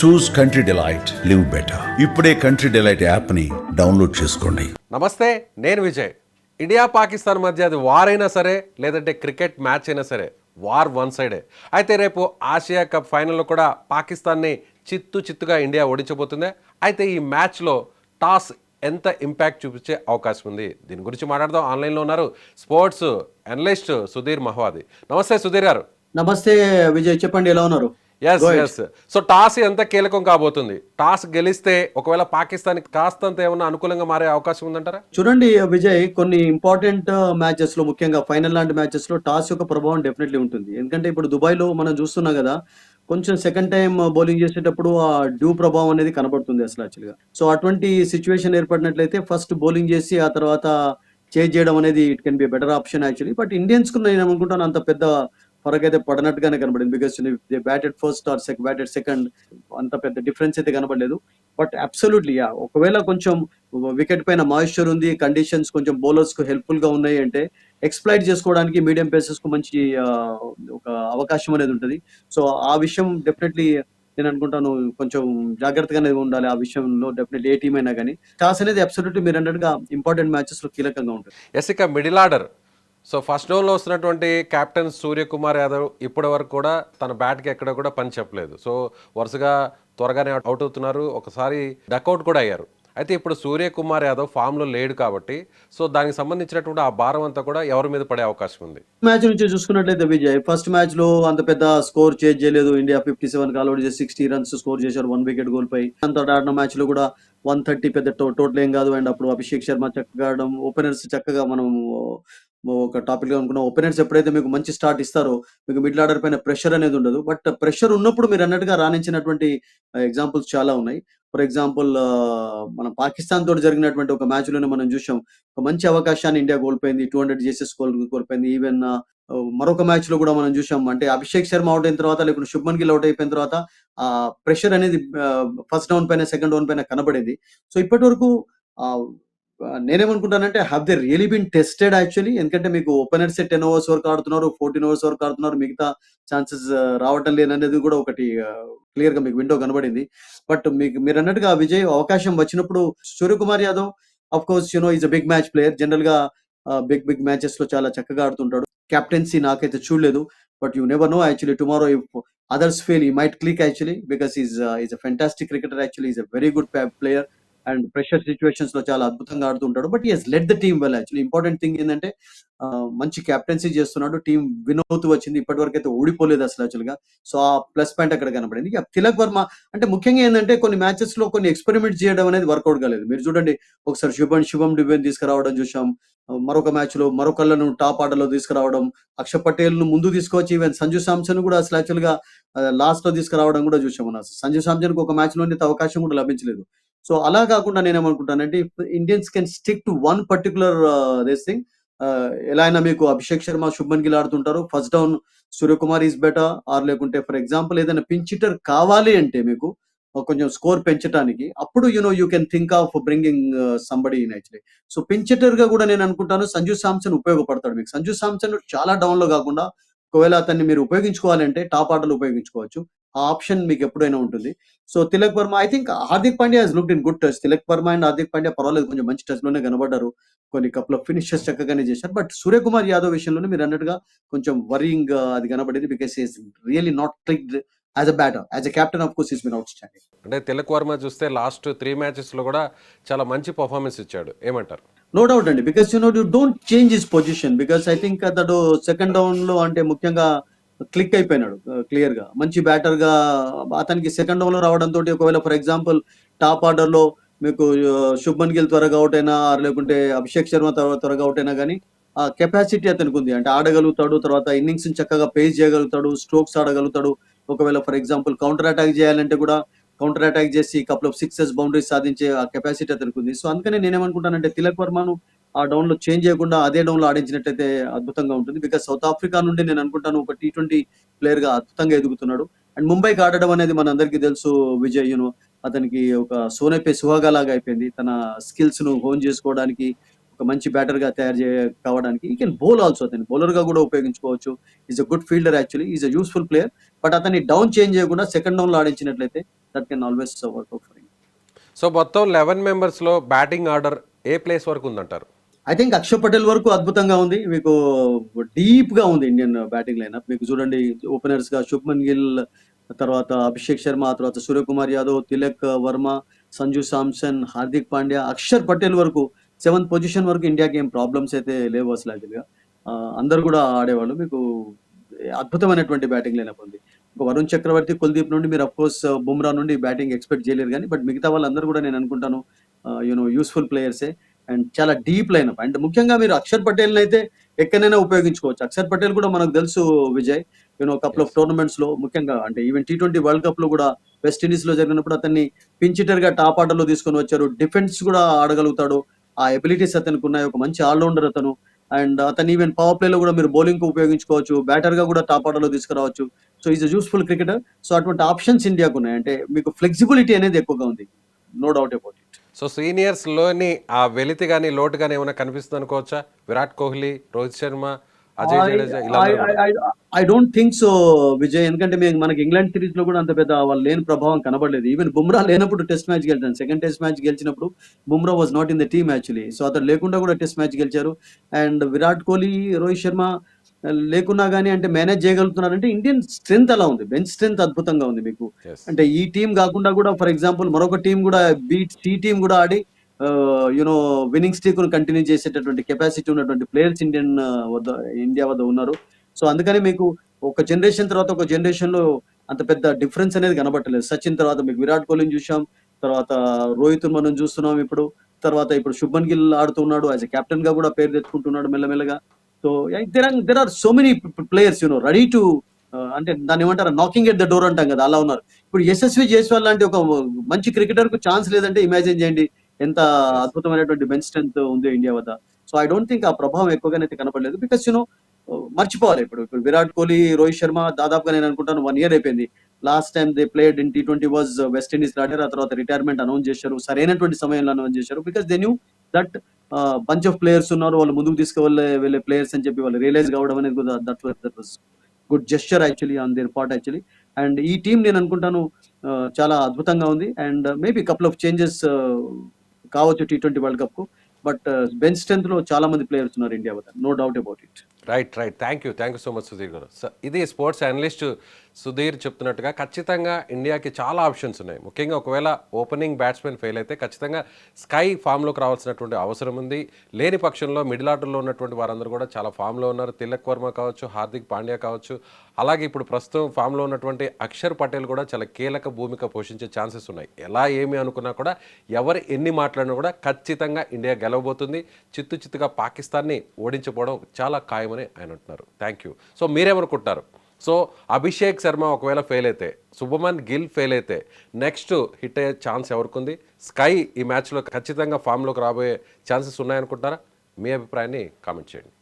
చూస్ country delight, live better. ఇప్పుడే country delight app ని download చేసుకోండి. నమస్తే, నేను విజయ్. ఇండియా పాకిస్తాన్ మధ్య అది వార్ అయినా సరే, లేదంటే క్రికెట్ మ్యాచ్ అయినా సరే, వార్ వన్ సైడే. అయితే రేపు ఆసియా కప్ ఫైనల్లో కూడా పాకిస్తాన్ని చిత్తుగా ఇండియా ఓడించబోతుంది. అయితే ఈ మ్యాచ్లో టాస్ ఎంత ఇంపాక్ట్ చూపించే అవకాశం ఉంది, దీని గురించి మాట్లాడదాం. ఆన్లైన్లో ఉన్నారు స్పోర్ట్స్ అనలిస్ట్ సుధీర్ మహవాది. నమస్తే సుధీర్ గారు. నమస్తే విజయ్, చెప్పండి, ఎలా ఉన్నారు? ఎస్. సో టాస్ ఎంత కీలకం కాబోతుంది? టాస్ గెలిస్తే ఒకవేళ పాకిస్తాన్ కాస్తంత ఏమన్నా అనుకూలంగా మారే అవకాశం ఉందంటారా? చూడండి విజయ్, కొన్ని ఇంపార్టెంట్ మ్యాచెస్ లో, ముఖ్యంగా ఫైనల్ లాంటి మ్యాచెస్ లో టాస్ యొక్క ప్రభావం డెఫినెట్లీ ఉంటుంది. ఎందుకంటే ఇప్పుడు దుబాయ్ లో మనం చూస్తున్నాం కదా, కొంచెం సెకండ్ టైం బౌలింగ్ చేసేటప్పుడు ఆ డ్యూ ప్రభావం అనేది కనబడుతుంది అసలు యాక్చువల్గా. సో అటువంటి సిచ్యువేషన్ ఏర్పడినట్లయితే ఫస్ట్ బౌలింగ్ చేసి ఆ తర్వాత చేంజ్ చేయడం అనేది it can be better option actually. But Indians కు నేను అనుకుంటాను అంత పెద్ద ఫరక్ అయితే పడినట్టుగానే కనబడింది. Because they batted first or batted second, అంత పెద్ద డిఫరెన్స్ అయితే కనబడలేదు. బట్ అబ్సల్యూట్లీ ఒకవేళ కొంచెం వికెట్ పైన మాయిశ్చర్ ఉంది, కండిషన్స్ కొంచెం బౌలర్స్ కు హెల్ప్ఫుల్ గా ఉన్నాయి అంటే ఎక్స్ప్లాయిట్ చేసుకోవడానికి మీడియం పేసెస్ కు మంచి ఒక అవకాశం అనేది ఉంటుంది. సో ఆ విషయం డెఫినెట్లీ నేను అనుకుంటాను కొంచెం జాగ్రత్తగానే ఉండాలి ఆ విషయంలో. డెఫినెట్లీ ఏ టీం అయినా కానీ టాస్ అనేది అబ్సల్యూట్లీ మీరు అన్నట్టుగా ఇంపార్టెంట్ మ్యాచెస్ లో కీలకంగా ఉంటుంది. ఇక మిడిల్ ఆర్డర్. సో ఫస్ట్ డౌన్లో వస్తున్నటువంటి కెప్టెన్ సూర్యకుమార్ యాదవ్ ఇప్పటి వరకు కూడా తన బ్యాట్కి ఎక్కడ కూడా పని చెప్పలేదు. సో వరుసగా త్వరగానే అవుట్ అవుతున్నారు, ఒకసారి డక్అవుట్ కూడా అయ్యారు. అయితే ఇప్పుడు సూర్యకుమార్ యాదవ్ ఫామ్లో లేడు కాబట్టి సో దానికి సంబంధించినటువంటి ఆ భారం అంతా కూడా ఎవరి మీద పడే అవకాశం ఉంది? మ్యాచ్ నుంచి చూసుకున్నట్లయితే విజయ్, ఫస్ట్ మ్యాచ్ లో అంత పెద్ద స్కోర్ చేంజ్ చేయలేదు. ఇండియా 57 ఆల్అౌట్ చేసి 60 రన్స్ స్కోర్ చేశారు, 1 వికెట్ కోల్పోయి. అంత ఆడిన మ్యాచ్ లో కూడా 130 పెద్ద టోటల్ ఏం కాదు. అండ్ అప్పుడు అభిషేక్ శర్మ చక్కగా ఆడడం, ఓపెనర్స్ చక్కగా మనం ఒక టాపిక్ గా అనుకున్నాం. ఓపెనర్స్ ఎప్పుడైతే మీకు మంచి స్టార్ట్ ఇస్తారో మీకు మిడిల్ ఆర్డర్ పైన ప్రెషర్ అనేది ఉండదు. బట్ ప్రెషర్ ఉన్నప్పుడు మీరు అన్నట్టుగా రాణించినటువంటి ఎగ్జాంపుల్స్ చాలా ఉన్నాయి. ఫర్ ఎగ్జాంపుల్ మన పాకిస్తాన్ తోటి జరిగినటువంటి ఒక మ్యాచ్ లోనే మనం చూసాం, ఒక మంచి అవకాశాన్ని ఇండియా కోల్పోయింది, 200 చేసేస్ కోల్పోయింది. ఈవెన్ మరొక మ్యాచ్ లో కూడా మనం చూసాం, అంటే అభిషేక్ శర్మ అవుట్ అయిన తర్వాత, లేకుంటే శుభ్మన్ గిల్ అవుట్ అయిపోయిన తర్వాత ఆ ప్రెషర్ అనేది ఫస్ట్ డౌన్ పైన సెకండ్ డౌన్ పైన కనబడేది. సో ఇప్పటి వరకు నేనేమనుకుంటానంటే have they really been tested actually. ఎందుకంటే మీకు ఓపెనర్స్ 10 ఓవర్స్ వరకు ఆడుతున్నారు, 14 ఓవర్స్ వరకు ఆడుతున్నారు, మిగతా ఛాన్సెస్ రావటం లేదనేది కూడా ఒకటి క్లియర్ గా మీకు విండో కనబడింది. బట్ మీరు అన్నట్టుగా విజయ్, అవకాశం వచ్చినప్పుడు Suryakumar Yadav of course is a big match player. General గా బిగ్ మ్యాచెస్ లో చాలా చక్కగా ఆడుతుంటాడు. కెప్టెన్సీ నాకైతే చూడలేదు, but you never know actually. Tomorrow if others fail he might click actually, because is a fantastic cricketer actually. Is a very good player and pressure situations లో చాలా అద్భుతంగా ఆడుతుంటాడు. But he has led the team well actually. Important thing ఏంటంటే మంచి captaincy చేస్తున్నాడు, team win అవుతూ వచ్చింది, ఇప్పటి వరకు అయితే ఓడిపోలేదు అసలు యాక్చువల్ గా. సో ఆ ప్లస్ పాయింట్ అక్కడ కనబడింది. ఇక తిలక్ వర్మ అంటే ముఖ్యంగా ఏంటంటే కొన్ని మ్యాచెస్ లో కొన్ని ఎక్స్పెరిమెంట్ చేయడం అనేది వర్కౌట్ కాలేదు. మీరు చూడండి, ఒకసారి శుభం డుబేని తీసుకురావడం చూసాం, మరొక మ్యాచ్ లో మరొకళ్ళను టాప్ ఆర్డర్ లో తీసుకురావడం, అక్షర్ పటేల్ ను ముందు తీసుకొచ్చి ఈవెన్ సంజు శాంసన్ కూడా అసలు యాక్చువల్ గా లాస్ట్ లో తీసుకురావడం కూడా చూసాం. మనం సంజు శాంసన్ కు ఒక మ్యాచ్ లోనే అవకాశం కూడా లభించలేదు. సో అలా కాకుండా నేనేమనుకుంటానంటే Indians can stick to one particular this thing. ఎలా అయినా మీకు అభిషేక్ శర్మ, శుభ్మన్ గిల్ ఆడుతుంటారు, first down Suryakumar is better. Or లేకుంటే ఫర్ ఎగ్జాంపుల్ ఏదైనా పించ్ హిట్టర్ కావాలి అంటే మీకు కొంచెం స్కోర్ పెంచడానికి, అప్పుడు you can think of bringing somebody in actually. So pinch hitter గా కూడా నేను అనుకుంటాను సంజు శాంసన్ ఉపయోగపడతాడు మీకు. సంజు శాంసన్ చాలా డౌన్ లో కాకుండా ఒకవేళ అతన్ని మీరు ఉపయోగించుకోవాలంటే టాప్ ఆర్డర్ లో ఉపయోగించుకోవచ్చు. ఆ ఆప్షన్ మీకు ఎప్పుడైనా ఉంటుంది. So Tilak Varma, I think Hardik Pandya has looked in good touch. Tilak Varma and Hardik Pandya పర్వాలేదు, కొంచెం మంచి టచ్ లోనే కనబడ్డారు, కొన్ని కపుల్ ఆఫ్ ఫినిషెస్ చక్కగానే చేశారు. బట్ సూర్యకుమార్ యాదవ్ విషయంలోనే మీరు అన్నట్టుగా కొంచెం వరింగ్ అది కనబడేది. Because is really not clicked as a batter. As a captain of course is been outstanding. అంటే తిలక్ వర్మ చూస్తే లాస్ట్ 3 మ్యాచెస్లో కూడా చాలా మంచి పర్ఫార్మెన్స్ ఇచ్చాడు, ఏమంటారు? నో డౌట్ అండి, because you don't change his position. Because I think అతడు సెకండ్ డౌన్ లో అంటే ముఖ్యంగా క్లిక్ అయిపోయినాడు క్లియర్ గా. మంచి బ్యాటర్ గా అతనికి సెకండ్ డౌన్ లో రావడంతో ఒకవేళ ఫర్ ఎగ్జాంపుల్ టాప్ ఆర్డర్ లో మీకు శుభ్మన్ గిల్ త్వరగా అవుట్ అయినా, లేకుంటే అభిషేక్ శర్మ త్వరగా అవుట్ అయినా కానీ ఆ కెపాసిటీ అతనికి ఉంది. అంటే ఆడగలుగుతాడు, తర్వాత ఇన్నింగ్స్ చక్కగా పేస్ చేయగలుగుతాడు, స్ట్రోక్స్ ఆడగలుగుతాడు. ఒకవేళ ఫర్ ఎగ్జాంపుల్ కౌంటర్ అటాక్ చేయాలంటే కూడా కౌంటర్ అటాక్ చేసి కపుల్ ఆఫ్ సిక్సెస్ బౌండరీస్ సాధించే ఆ కెపాసిటీ అతనికి ఉంది. సో అందుకని నేనేమనుకుంటానంటే తిలక్ వర్మను ఆ డౌన్ లో చేంజ్ చేయకుండా అదే డౌన్ లో ఆడించినట్టయితే అద్భుతంగా ఉంటుంది. బికాస్ సౌత్ ఆఫ్రికా నుండి నేను అనుకుంటాను ఒక T20 ప్లేయర్ గా అద్భుతంగా ఎదుగుతున్నాడు. అండ్ ముంబైకి ఆడడం అనేది మన అందరికీ తెలుసు విజయ్. అతనికి ఒక సోనెపే సుహాగా లాగా అయిపోయింది. తన స్కిల్స్ ను హోన్ చేసుకోవడానికి ఒక ఒక మంచి బ్యాటర్‌గా కావడానికి. ఈ కెన్ బౌల్ ఆల్సో అతన్ని బౌలర్‌గా కూడా ఉపయోగించుకోవచ్చు. Is a good fielder actually. Is a useful player. But అతన్ని డౌన్ చేంజ్ చేయకుండా సెకండ్ డౌన్‌లో ఆడించినట్లయితే that can always work out for him. So మొత్తం 11 మెంబర్స్లో బ్యాటింగ్ ఆర్డర్ ఏ ప్లేస్ వరకు ఉందంటారు? ఐ థింక్ అక్షర్ పటేల్ వరకు అద్భుతంగా ఉంది. మీకు డీప్‌గా ఉంది ఇండియన్ బ్యాటింగ్ లైనప్. మీకు చూడండి ఓపెనర్స్‌గా శుభ్మన్ గిల్, తర్వాత అభిషేక్ శర్మ, తర్వాత సూర్యకుమార్ యాదవ్, తిలక్ వర్మ, సంజు శాంసన్, హార్దిక్ పాండ్యా, అక్షర్ పటేల్ వరకు 7th పొజిషన్ వరకు ఇండియాకి ఏం ప్రాబ్లమ్స్ అయితే లేవు అసలు యాక్చువల్‌గా. అందరూ కూడా ఆడేవాళ్ళు. మీకు అద్భుతమైనటువంటి బ్యాటింగ్ లైనప్ ఉంది. వరుణ్ చక్రవర్తి, కుల్దీప్ నుండి మీరు అఫ్‌కోర్స్ బుమ్రా నుండి బ్యాటింగ్ ఎక్స్‌పెక్ట్ చేయలేరు గానీ, బట్ మిగతా వాళ్ళందరూ కూడా నేను అనుకుంటాను యూజ్‌ఫుల్ ప్లేయర్సే. అండ్ చాలా డీప్ లైనప్. అండ్ ముఖ్యంగా మీరు అక్షర్ పటేల్‌నైతే ఎక్కడైనా ఉపయోగించుకోవచ్చు. అక్షర్ పటేల్ కూడా మనకు తెలుసు విజయ్. కపుల్ ఆఫ్ టోర్నమెంట్స్‌లో ముఖ్యంగా అంటే ఈవెన్ టీ20 వరల్డ్ కప్‌లో కూడా వెస్ట్ ఇండీస్‌లో జరిగినప్పుడు అతన్ని పిచ్ హిట్టర్‌గా టాప్ ఆర్డర్‌లో తీసుకొని వచ్చారు. డిఫెన్స్ కూడా ఆడగలుగుతాడు. ఆ ఎబిలిటీస్ అతనికున్నాయి. ఒక మంచి ఆల్ రౌండర్ అతను. అండ్ అతను ఈవెన్ పవర్ ప్లేలో కూడా మీరు బౌలింగ్‌కి ఉపయోగించుకోవచ్చు. బ్యాటర్‌గా కూడా టాప్ ఆర్డర్‌లో తీసుకురావచ్చు. So is a useful cricketer. So అటువంటి ఆప్షన్స్ ఇండియాకున్నాయి. అంటే మీకు ఫ్లెక్సిబిలిటీ అనేది ఎక్కువగా ఉంది. No doubt about it. So సీనియర్స్‌లోని ఆ వెలితి గాని, లోటు గాని ఏమైనా కనిపిస్తుంది అనుకోవచ్చా? విరాట్ కోహ్లీ, రోహిత్ శర్మ, అజయ్ ఐ జడేజా ఐ వీళ్ళందరూ కూడా. I I don't think so Vijay. ఎందుకంటే మనకి ఇంగ్లాండ్ సిరీస్‌లో కూడా అంత పెద్ద వాళ్ళు లేని ప్రభావం కనబడలేదు. ఈవెన్ బుమ్రా లేనప్పుడు టెస్ట్ మ్యాచ్ గెలిచాను. సెకండ్ టెస్ట్ మ్యాచ్ గెలిచినప్పుడు Bumrah was not in the team actually. So అతను లేకుండా కూడా టెస్ట్ మ్యాచ్ గెలిచారు. అండ్ విరాట్ కోహ్లీ, రోహిత్ శర్మ లేకున్నా గానీ అంటే మేనేజ్ చేయగలుగుతున్నారంటే ఇండియన్ స్ట్రెంత్ అలా ఉంది. బెంచ్ స్ట్రెంత్ అద్భుతంగా ఉంది మీకు. యెస్. అంటే ఈ టీమ్ కాకుండా కూడా ఫర్ ఎగ్జాంపుల్ మరొక టీమ్ కూడా సి టీమ్ కూడా ఆడి విన్నింగ్ స్ట్రీక్‌ను కంటిన్యూ చేసేటటువంటి కెపాసిటీ ఉన్నటువంటి ప్లేయర్స్ ఇండియా వద్ద ఉన్నారు. సో అందుకని మీకు ఒక జనరేషన్ తర్వాత ఒక జనరేషన్‌లో అంత పెద్ద డిఫరెన్స్ అనేది కనబడట్లేదు. సచిన్ తర్వాత మీకు విరాట్ కోహ్లీని చూసాం. తర్వాత రోహిత్‌ని మనం చూస్తున్నాం ఇప్పుడు. తర్వాత ఇప్పుడు శుభ్మన్ గిల్ ఆడుతున్నాడు. యాస్ ఎ కెప్టెన్‌గా కూడా పేరు తెచ్చుకుంటున్నాడు మెల్లమెల్లగా. So there are so many players ready to అంటే దాన్ని ఏమంటారు నాకింగ్ ఎట్ ద డోర్ అంటాం కదా! అలా ఉన్నారు. ఇప్పుడు యశస్వి జైస్వాల్ లాంటి ఒక మంచి క్రికెటర్‌కు ఛాన్స్ లేదంటే ఇమాజిన్ చేయండి. ఎంత యెస్. అద్భుతమైనటువంటి బెంచ్ స్ట్రెంత్ ఉంది ఇండియా వద్ద. సో ఐ డోంట్ థింక్ ఆ ప్రభావం ఎక్కువగానైతే కనపడలేదు. బికాస్ మర్చిపోవాలి ఇప్పుడు విరాట్ కోహ్లీ, రోహిత్ శర్మ దాదాపుగా నేను అనుకుంటాను 1 ఇయర్ అయిపోయింది. Last time they played in టీ20 వాస్ వెస్ట్ ఇండీస్‌లో ఆడారు. ఆ తర్వాత రిటైర్మెంట్ అనౌన్స్ చేశారు. సరైనటువంటి సమయంలో అనౌన్స్ చేశారు. Because they knew that bunch of players ఉన్నారు. వాళ్ళు ముందుకు వెళ్ళే ప్లేయర్స్ అని చెప్పి వాళ్ళు రియలైజ్ కావడం అనేది కూడా that was good gesture actually on their part actually. And ఈ టీమ్ నేను అనుకుంటాను చాలా అద్భుతంగా ఉంది. And maybe couple of changes కావచ్చు టీ20 వరల్డ్ కప్‌కు. బట్ బెంచ్ స్ట్రెంత్‌లో చాలా మంది ప్లేయర్స్ ఉన్నారు ఇండియా వద్ద. No doubt about it. Right. Thank you so much Sudheer garu. ఇది స్పోర్ట్స్ అనలిస్ట్ సుధీర్ చెప్తున్నట్టుగా ఖచ్చితంగా ఇండియాకి చాలా ఆప్షన్స్ ఉన్నాయి. ముఖ్యంగా ఒకవేళ ఓపెనింగ్ బ్యాట్స్మెన్ ఫెయిల్ అయితే ఖచ్చితంగా స్కై ఫామ్లోకి రావాల్సినటువంటి అవసరం ఉంది. లేని పక్షంలో మిడిల్ ఆర్డర్లో ఉన్నటువంటి వారందరూ కూడా చాలా ఫామ్లో ఉన్నారు. తిలక్ వర్మ కావచ్చు, హార్దిక్ పాండ్యా కావచ్చు, అలాగే ఇప్పుడు ప్రస్తుతం ఫామ్లో ఉన్నటువంటి అక్షర్ పటేల్ కూడా చాలా కీలక భూమిక పోషించే ఛాన్సెస్ ఉన్నాయి. ఎలా ఏమి అనుకున్నా కూడా ఎవరు ఎన్ని మాట్లాడినా కూడా ఖచ్చితంగా ఇండియా గెలవబోతుంది. చిత్తుగా పాకిస్తాన్ని ఓడించకపోవడం చాలా ఖాయమని ఆయన అంటున్నారు. Thank you. సో మీరేమనుకుంటున్నారు? సో అభిషేక్ శర్మ ఒకవేళ ఫెయిల్ అయితే, శుభమన్ గిల్ ఫెయిల్ అయితే నెక్స్ట్ హిట్ అయ్యే ఛాన్స్ ఎవరికి ఉంది? స్కై ఈ మ్యాచ్లో ఖచ్చితంగా ఫామ్లోకి రాబోయే ఛాన్సెస్ ఉన్నాయనుకుంటున్నారా? మీ అభిప్రాయాన్ని కామెంట్ చేయండి.